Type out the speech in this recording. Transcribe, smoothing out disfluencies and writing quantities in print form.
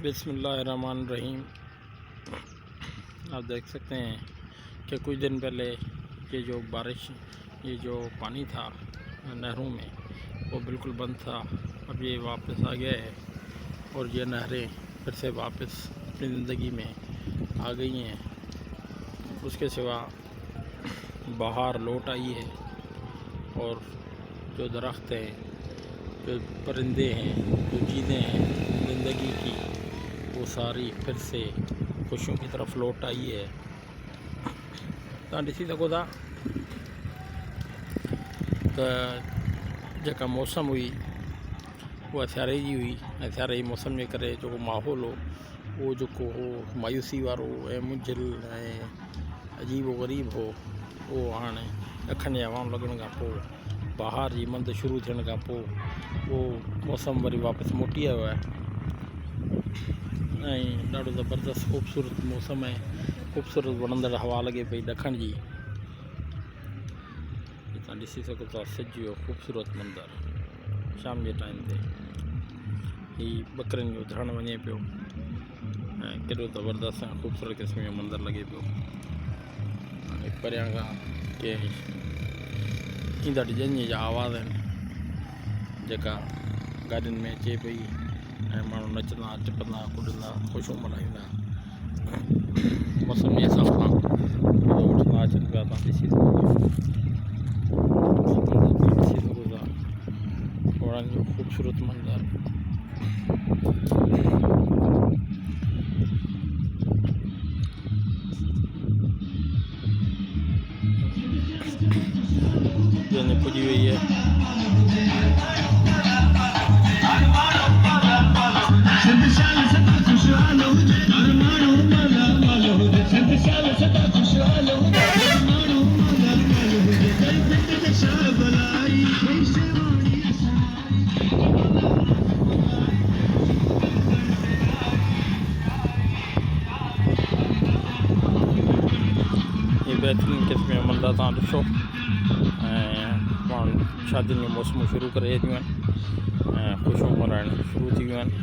बिस्मिल्लाहिर्रहमानिर्रहीम। आप देख सकते हैं कि कुछ दिन पहले ये जो पानी था नहरों में वो बिल्कुल बंद था। अब ये वापस आ गया है और ये नहरें फिर से वापस अपनी ज़िंदगी में आ गई हैं। उसके सिवा बहार लौट आई है और जो दरख्त हैं, जो परिंदे हैं, जो चीज़ें हैं ज़िंदगी की, वो सारी फिर से खुशियों की तरफ लौट आई है। तव्हां ॾिसी सघो था त जेका मौसम हुई उहा सियारे जी हुई ऐं सियारे जी मौसम जे करे जेको माहौल हो उहो जेको हो मायूसी वारो ऐं मुंझिल ऐं अजीब ग़रीब हो, उहो हाणे अखनि जी हवाऊं लॻण खां पोइ, बहार जी मंद शुरू थियण खां पोइ उहो मौसम वरी वापसि मोटी आयो आहे ऐं ॾाढो ज़बरदस्त ख़ूबसूरत मौसम आहे। ख़ूबसूरत वणंदड़ हवा लॻे पई ॾखण जी। तव्हां ॾिसी सघो था सिज जो ख़ूबसूरत मंदरु शाम जे टाइम ते हीअ ॿकरियुनि जो धरण वञे पियो ऐं केॾो ज़बरदस्त ऐं ख़ूबसूरत क़िस्म जो मंदरु लॻे पियो। हाणे परियां खां के ईंदड़ ॼञ जा आवाज़ आहिनि जेका गाॾियुनि में अचे पई ऐं माण्हू नचंदा टिपंदा कुॾंदा ख़ुशियूं मल्हाईंदा मौसम जे हिसाब सां वठंदा अचनि पिया। तव्हां ॾिसी सघो था वणनि जो ख़ूबसूरत मंदरु। जंहिंजी पुॼी वई है ये बेहतरीन क़िस्म जो मंदरु तव्हां ॾिसो ऐं माण्हू शादियुनि जो मौसम शुरू करे छॾियूं आहिनि ऐं ख़ुशियूं मल्हाइण शुरू थी वियूं आहिनि।